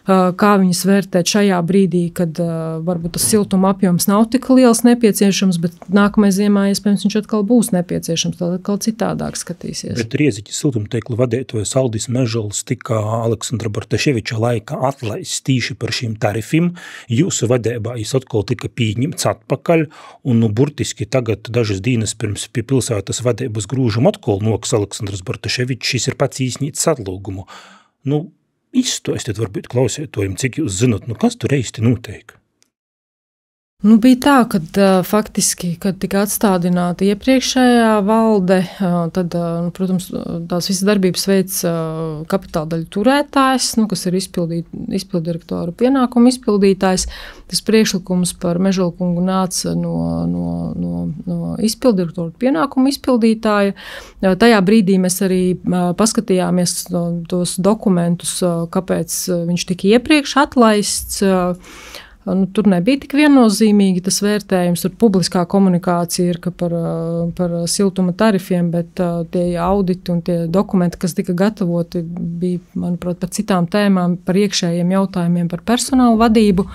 kā viņas vērtēt šajā brīdī, kad varbūt tas siltuma apjoms nav tik liels nepieciešams, bet nākamajā ziemā, iespējams, viņš atkal būs nepieciešams, tad atkal citādāk skatīsies. Bet Rieziķis siltumtīklu vadītājs Aldis Mežals tika Aleksandra Bartaševiča laika atlaists tīši par šīm tarifim. Jūsu vadībā jis atkal tika pieņemts atpakaļ, un burtiski tagad dažas dienas pirms pie pilsētas vadības grūžam atkal noks Aleksandrs Bartaševičs, šis ir pats īsnīts atlūgumu. Izstostiet varbūt klausētojiem, cik jūs zinat, kas tur īsti notiek? Bija tā, ka faktiski, kad tika atstādināta iepriekšējā valde, tad, protams, tās visas darbības veids kapitāldaļu turētājs, kas ir izpildirektora pienākumu izpildītājs. Tas priekšlikums par Mežalu kungu nāca no izpildirektora pienākumu izpildītāja. Tajā brīdī mēs arī paskatījāmies tos dokumentus, kāpēc viņš tika iepriekš atlaists. Tur nebija tik viennozīmīgi tas vērtējums, tur publiskā komunikācija ir par siltuma tarifiem, bet tie auditi un tie dokumenti, kas tika gatavoti, bija, manuprāt, par citām tēmām, par iekšējiem jautājumiem, par personālu vadību.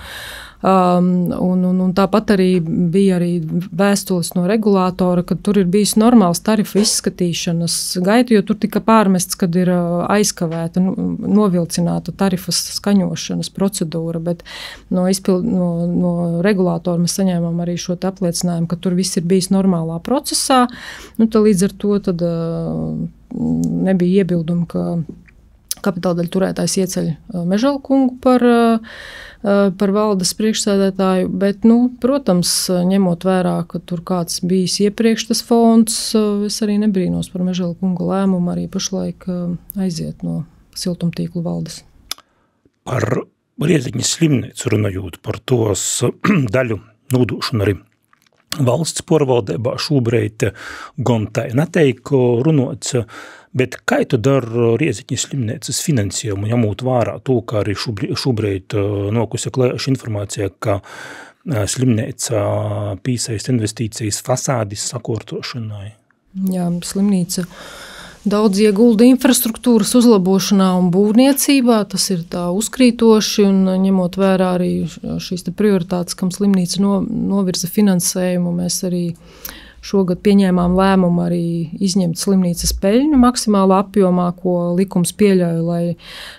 Un tāpat arī bija arī vēstules no regulātora, ka tur ir bijis normāls tarifu izskatīšanas gaita, jo tur tika pārmests, kad ir aizkavēta, novilcināta tarifas skaņošanas procedūra, bet no regulātora mēs saņēmām arī šo apliecinājumu, ka tur viss ir bijis normālā procesā. Līdz ar to tad nebija iebildumi, ka kapitāldaļu turētājs ieceļ Mežalu kungu par valdes priekšsēdētāju, bet, protams, ņemot vērā, ka tur kāds bijis iepriekš tas fonds, es arī nebrīnos par Mežalu kunga lēmumu arī pašlaik aiziet no siltumtīklu valdes. Par Rieziņas slimnīcu runājot, par tos daļu nodūšanu arī valsts porvaldībā šobrīd gan tai neteik runots, bet kā tad ar Rieziņas slimnīcas finansējumu, ņemot vērā to, ka arī šobrīd nokusi klēša informācija, ka slimnīca piesaist investīcijas fasādes sakārtošanai? Jā, slimnīca daudz iegulda infrastruktūras uzlabošanā un būvniecībā, tas ir tā uzkrītoši, un ņemot vērā arī šīs prioritātes, kam slimnīca novirza finansējumu, mēs arī Šogad pieņēmām lēmumu arī izņemt slimnīcas peļņu maksimālā apjomā, ko likums pieļauj, lai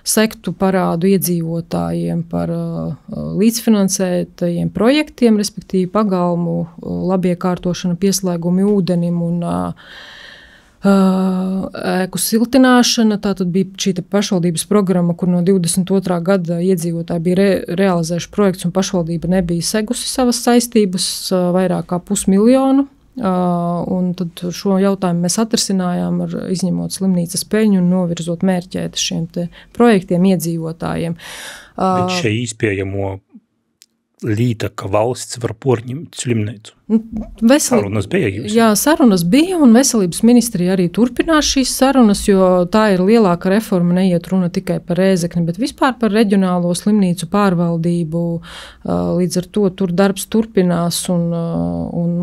sektu parādu iedzīvotājiem par līdzfinansētajiem projektiem, respektīvi pagalmu, labiekārtošanu, pieslēgumu ūdenim un ēku siltināšana. Tātad bija šī pašvaldības programma, kur no 22. gada iedzīvotāji bija realizējuši projekts un pašvaldība nebija segusi savas saistības vairāk kā 500 000. Un tad šo jautājumu mēs atrisinājām ar izņemot slimnīcas peļņu un novirzot mērķēt šiem te projektiem iedzīvotājiem. Bet šie izpējamo līta, ka valsts var porņemt slimnīcu. Sarunas bija jūs? Jā, sarunas bija, un veselības ministrija arī turpinās šīs sarunas, jo tā ir lielāka reforma, neiet runa tikai par Rēzekni, bet vispār par reģionālo slimnīcu pārvaldību. Līdz ar to tur darbs turpinās, un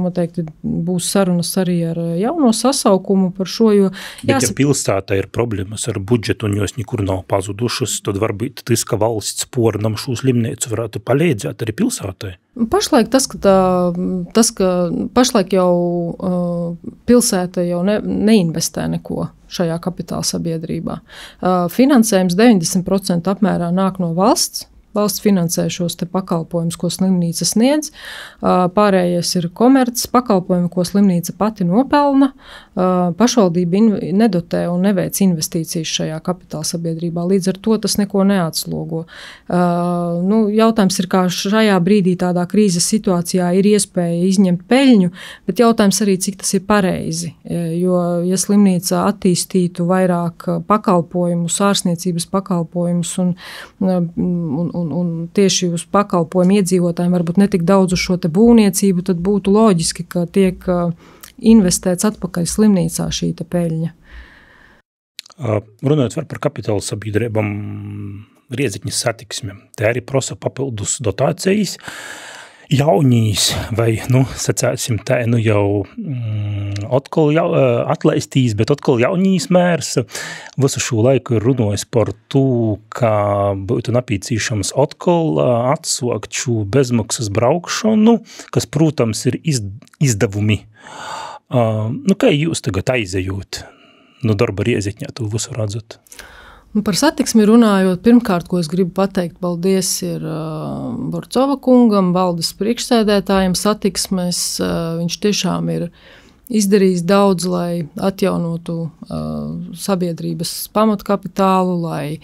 noteikti būs sarunas arī ar jauno sasaukumu par šo, jo... Bet ja pilsētā ir problēmas ar budžetu, un jos nekur nav pazudušas, tad varbūt tas, ka valsts pornam šo slimnīcu varētu palīdzēt arī pilsētai. Pašlaik pašlaik jau pilsēta jau neinvestē neko šajā kapitāla sabiedrībā. Finansējums 90% apmērā nāk no valsts. Valsts finansē šos te pakalpojumus, ko slimnīca sniedz. Pārējais ir komerces pakalpojumi, ko slimnīca pati nopelna. Pašvaldība nedotē un neveic investīcijas šajā kapitāla sabiedrībā. Līdz ar to tas neko neatslogo. Jautājums ir, kā šajā brīdī tādā krīzes situācijā ir iespēja izņemt peļņu, bet jautājums arī, cik tas ir pareizi. Jo, ja slimnīca attīstītu vairāk pakalpojumus, ārstniecības pakalpojumus un tieši uz pakalpojumu iedzīvotājiem varbūt netik daudz uz šo te būvniecību, tad būtu loģiski, ka tiek investēts atpakaļ slimnīcā šī te peļņa. Runājot par kapitāla sabiedrībām Rēzeknes satiksme, te arī prosa papildus dotācijas, jaunīs vai, sacēsim tā, jau atkal atlaistīs, bet atkal jaunīs mērs visu šo laiku ir runājis par to, ka būtu napīcīšams atkal atsokt šo bezmaksas braukšanu, kas, protams, ir izdevumi. Kā jūs tagad aizejot no darba Rēzekņā, to visu redzat? Par satiksmi runājot, pirmkārt, ko es gribu pateikt, paldies ir Borcova kungam, valdes priekšsēdētājiem satiksmes. Viņš tiešām ir izdarījis daudz, lai atjaunotu sabiedrības pamatkapitālu, lai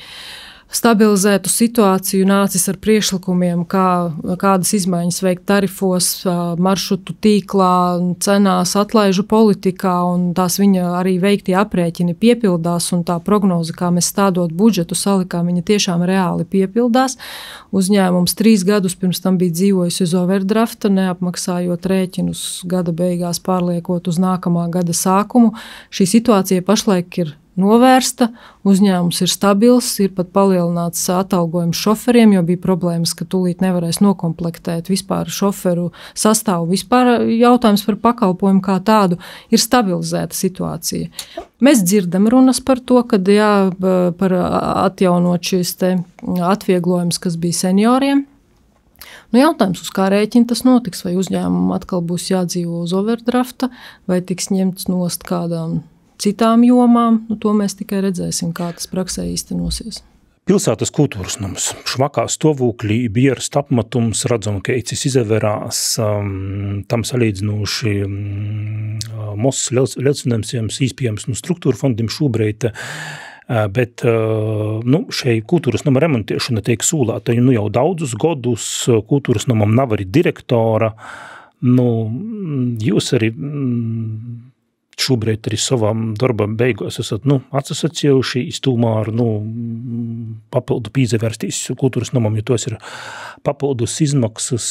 stabilizētu situāciju, nācis ar priekšlikumiem, kādas izmaiņas veikt tarifos, maršrutu tīklā, cenās, atlaižu politikā, un tās viņa arī veiktie aprēķini piepildās, un tā prognoze, kā mēs stādot budžetu salikām, viņa tiešām reāli piepildās. Uzņēmums 3 gadus pirms tam bija dzīvojis uz overdrafta, neapmaksājot rēķinus gada beigās, pārliekot uz nākamā gada sākumu. Šī situācija pašlaik ir novērsta, uzņēmums ir stabils, ir pat palielināts atalgojums šoferiem, jo bija problēmas, ka tūlīt nevarēs nokomplektēt vispār šoferu sastāvu. Vispār jautājums par pakalpojumu kā tādu ir stabilizēta situācija. Mēs dzirdam runas par to, kad par atjaunot šīs te atvieglojums, kas bija senioriem. Jautājums, uz kā rēķina tas notiks, vai uzņēmumu atkal būs jādzīvo uz overdrafta, vai tiks ņemts nost kādām citām jomām, to mēs tikai redzēsim, kā tas praksē īstenosies. Pilsētas kultūras nams, švakā stāvokļī, bieras apmatums, redzam, ka eicis izaverās, tam salīdzinoši mos ļacinājums īspējams no struktūra fondiem šobrīd, bet šai kultūras nama remontēšana tiek sūlēta jau daudzus godus, kultūras namam nav arī direktora, jūs arī šobrīd arī savām darba beigās esat atsasacējuši iztūmā ar papildu pīzevērstīs kultūras namam, jo tos ir papildus izmaksas.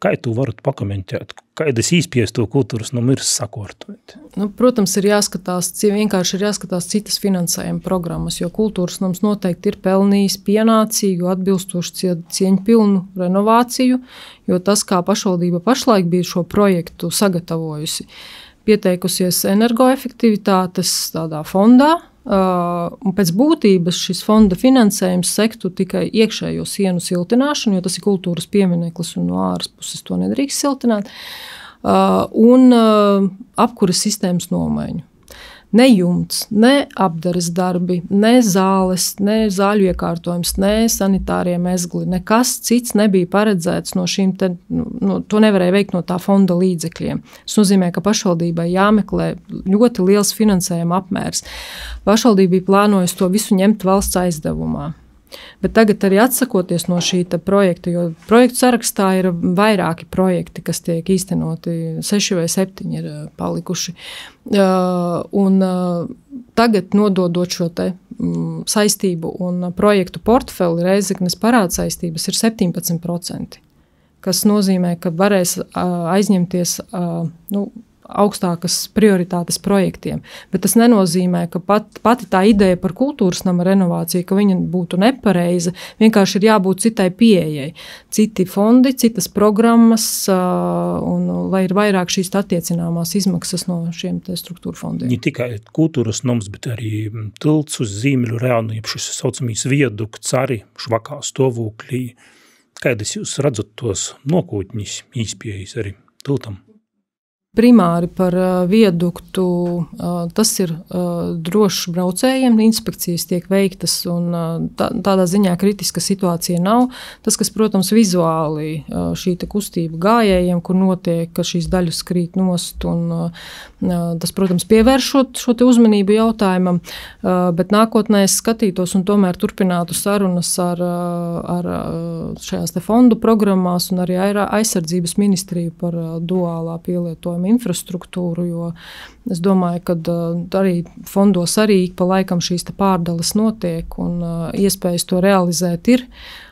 Kā tu varat pakomentēt? Kādas īspējas to kultūras namu ir sakārtot? Protams, vienkārši ir jāskatās citas finansējuma programmas, jo kultūras nams noteikti ir pelnījis pienācīgu, atbilstošu cieņpilnu renovāciju, jo tas, kā pašvaldība pašlaik bija šo projektu sagatavojusi, pieteikusies energoefektivitātes tādā fondā, un pēc būtības šis fonda finansējums sektu tikai iekšējo sienu siltināšanu, jo tas ir kultūras piemineklis un no ārpuses to nedrīkst siltināt. un apkuras sistēmas nomaiņu. Ne jumts, ne apdares darbi, ne zāles, ne zāļu iekārtojums, ne sanitārie mezgli. Nekas cits nebija paredzēts no šīm, to nevarēja veikt no tā fonda līdzekļiem. Tas nozīmē, ka pašvaldībai jāmeklē ļoti liels finansējuma apmērs. Pašvaldība bija plānojusi to visu ņemt valsts aizdevumā. Bet tagad arī atsakoties no šī projekta, jo projektu sarakstā ir vairāki projekti, kas tiek īstenoti, 6 vai 7 ir palikuši. Un tagad nododot šo te saistību un projektu portfeli, Rēzeknes parādsaistības ir 17%, kas nozīmē, ka varēs aizņemties augstākas prioritātes projektiem. Bet tas nenozīmē, ka pati tā ideja par kultūras nama renovāciju, ka viņa būtu nepareiza, vienkārši ir jābūt citai pieejai. Citi fondi, citas programmas, un lai ir vairāk šīs attiecināmās izmaksas no šiem struktūra fondiem. Ne tikai kultūras nams, bet arī tilts uz Zīmeļu rēnu, jeb šis saucamīs viedukts arī švakā stāvoklī. Kādas jūs redzat tos nokūtņus īspējas arī tiltam? Primāri par vieduktu, tas ir drošs braucējiem, inspekcijas tiek veiktas un tādā ziņā kritiska situācija nav. Tas, kas, protams, vizuāli šī kustība gājējiem, kur notiek, ka šīs daļas krīt nost un tas, protams, pievērš šo te uzmanību jautājumam, bet nākotnē es skatītos un tomēr turpinātu sarunas ar šajās te fondu programmās un arī aizsardzības ministriju par duālā pielietojumu infrastruktūru, jo es domāju, ka arī fondos arī ik pa laikam šīs te pārdales notiek un iespējas to realizēt ir.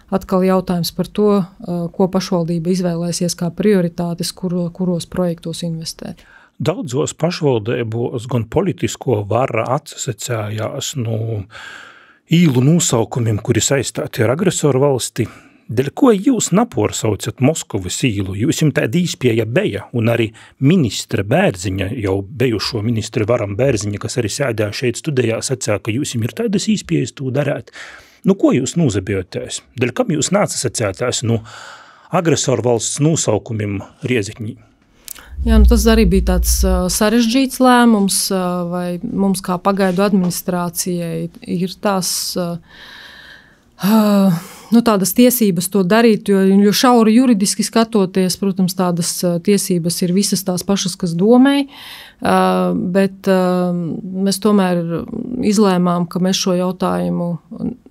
Atkal jautājums par to, ko pašvaldība izvēlēsies kā prioritātes, kuros projektos investēt. Daudzos pašvaldībos gan politisko vara atsasecējās no īlu nosaukumiem, kuri saistāti ar agresoru valsti. Dēļ ko jūs naporsaucat Moskavas īlu? Jūs jums tāda īspēja beja, un arī ministra Bērziņa, jau bejušo ministra Varam Bērziņa, kas arī sēdēja šeit studijā, sacīja, ka jūs jums ir tādas īspējas to darāt. Ko jūs nūzabījotēs? Dēļ kam jūs nācasacētēs no agresoru valsts nosaukumiem Riezekņī? Jā, tas arī bija tāds sarežģīts lēmums, vai mums kā pagaidu administrācijai ir tās tādas tiesības to darīt, jo šauri juridiski skatoties, protams, tādas tiesības ir visas tās pašas, kas domēji, bet mēs tomēr izlēmām, ka mēs šo jautājumu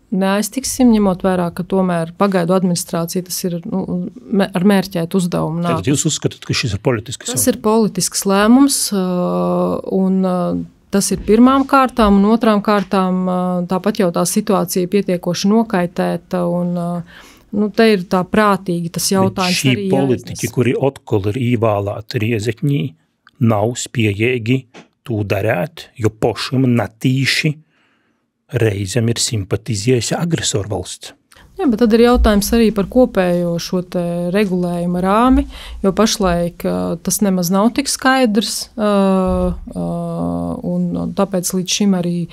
neaiztiksim, ņemot vērā, ka tomēr pagaidu administrācija tas ir ar mērķētu uzdevumu. Tad jūs uzskatāt, ka šis ir politisks? Tas ir politisks lēmums, un tas ir pirmām kārtām, un otrām kārtām tāpat jau tā situācija pietiekoši nokaitēta, un te ir tā prātīgi tas jautājums arī jāiznes. Šī politiķi, kuri otkol ir īvālāti Riezekņī, nav spējīgi to darēt, jo pošam natīši reizēm ir simpatizējusi agresoru valsts. Jā, bet tad ir jautājums arī par kopējo šo te regulējumu rāmi, jo pašlaik tas nemaz nav tik skaidrs, un tāpēc līdz šim arī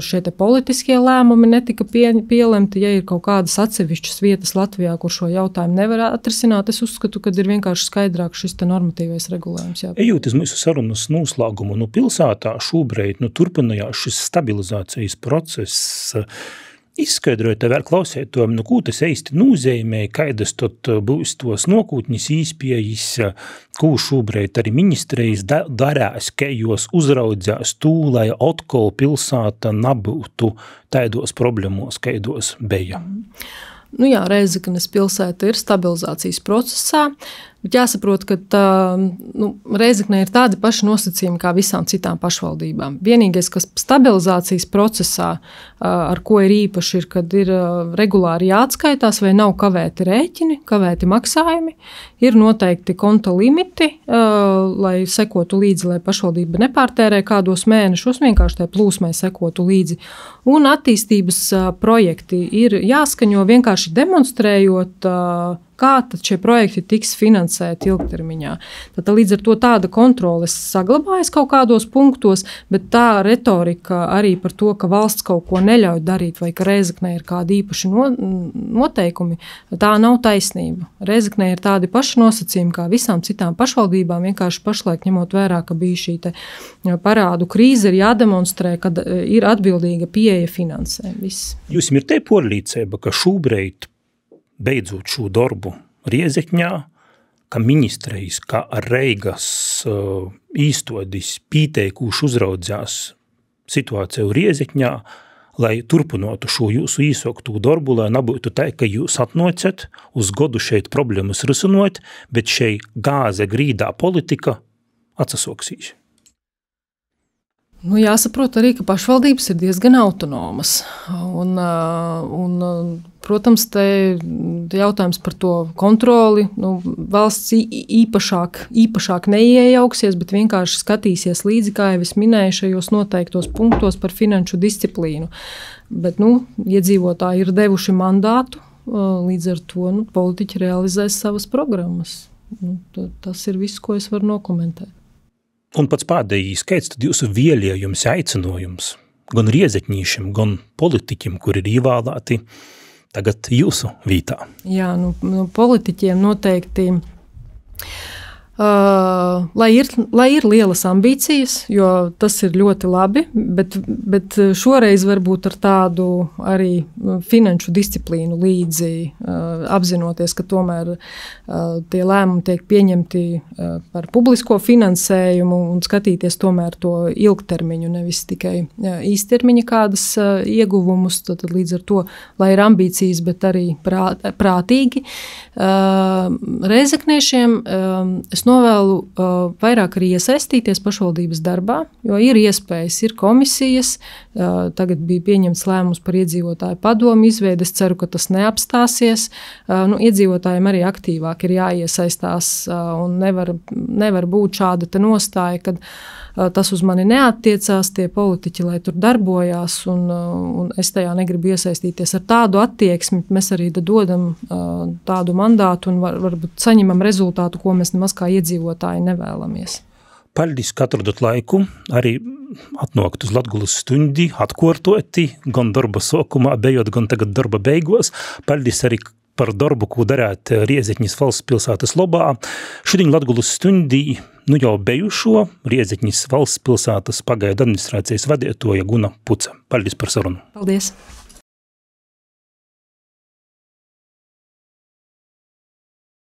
šie te politiskie lēmumi netika pielemti. Ja ir kaut kādas atsevišķas vietas Latvijā, kur šo jautājumu nevar atrisināt, es uzskatu, ka ir vienkārši skaidrāk šis te normatīvais regulējums. Ejot uz mūsu sarunas noslēgumu, pilsētā šobrīd turpinājās šis stabilizācijas process. Izskaidrojiet vēl klausētojiem, ko tas īsti nozīmē, kādas tad būs tos nokūtņas īspējas, ko šobrīd arī ministrijas darās, ka jūs uzraudzās tū, lai atkal pilsēta nebūtu tādos problēmos, kādos bija. Jā, Rēzeknes pilsēta ir stabilizācijas procesā, bet jāsaprot, ka Rēzeknē ir tādi paši nosacījumi kā visām citām pašvaldībām. Vienīgais, kas stabilizācijas procesā, ar ko ir īpaši, ir, kad ir regulāri jāatskaitās vai nav kavēti rēķini, kavēti maksājumi, ir noteikti konta limiti, lai sekotu līdzi, lai pašvaldība nepārtērē kādos mēnešos, vienkārši tai plūsmai sekotu līdzi. Un attīstības projekti ir jāskaņo vienkārši demonstrējot, kā tad šie projekti tiks finansēti ilgtermiņā. Tad līdz ar to tāda kontrole saglabājas kaut kādos punktos, bet tā retorika arī par to, ka valsts kaut ko neļauj darīt vai ka Rēzeknē ir kādi īpaši noteikumi, tā nav taisnība. Rēzeknē ir tādi paši nosacījumi kā visām citām pašvaldībām, vienkārši pašlaik ņemot vērā, ka bija šī parādu krīze, ir jādemonstrē, ka ir atbildīga pieeja finansēm. Viss. Jūs ir te porlīcēba, ka šūbreit beidzot šo darbu Riezekņā, ka ministrejas, ka Reigas īstodis pīteikūši uzraudzās situāciju Riezekņā, lai turpinotu šo jūsu īsoktu darbu, lai nebūtu tā, ka jūs atnocat uz godu šeit problēmas risinot, bet šeit gāze grīdā politika atsasoksīs. Jāsaprot arī, ka pašvaldības ir diezgan autonomas. Protams, te jautājums par to kontroli. Valsts īpašāk neiejauksies, bet vienkārši skatīsies līdzi, kā jau es minēju, šajos noteiktos punktos par finanšu disciplīnu. Bet iedzīvotāji ir devuši mandātu, līdz ar to politiķi realizēs savas programmas. Tas ir viss, ko es varu nokomentēt. Un pats pēdējīs, kāds tad jūsu vēlējums, aicinājums gan riezekņīšiem, gan politiķiem, kur ir ievēlēti tagad jūsu vītā? Jā, politiķiem noteikti, lai ir lielas ambīcijas, jo tas ir ļoti labi, bet šoreiz varbūt ar tādu arī finanšu disciplīnu līdzi, apzinoties, ka tomēr tie lēmumi tiek pieņemti par publisko finansējumu un skatīties tomēr to ilgtermiņu, nevis tikai īstermiņa kādas ieguvumus, tad līdz ar to, lai ir ambīcijas, bet arī prātīgi. Rēzekniešiem es novēlu vairāk arī iesaistīties pašvaldības darbā, jo ir iespējas, ir komisijas, tagad bija pieņemts lēmums par iedzīvotāju padomu izveidi, es ceru, ka tas neapstāsies. Iedzīvotājiem arī aktīvāk ir jāiesaistās un nevar būt šāda te nostāja, kad tas uz mani neattiecās, tie politiķi, lai tur darbojās, un es tajā negribu iesaistīties ar tādu attieksmi. Mēs arī dodam tādu mandātu un varbūt saņemam rezultātu, ko mēs nemaz kā iedzīvotāji nevēlamies. Paldies, ka atradot laiku, arī atnākt uz Latgulas stundi, atkārtoti, gan darba sākumā, bejot, gan tagad darba beigos. Paldies arī par darbu, ko darāt Riezekņas valsts pilsētas labā. Šodien Latgulas stundī jau bejušo Riezekņas valsts pilsētas pagaidu administrācijas vadītāja Guna Puca. Paldies par sarunu. Paldies.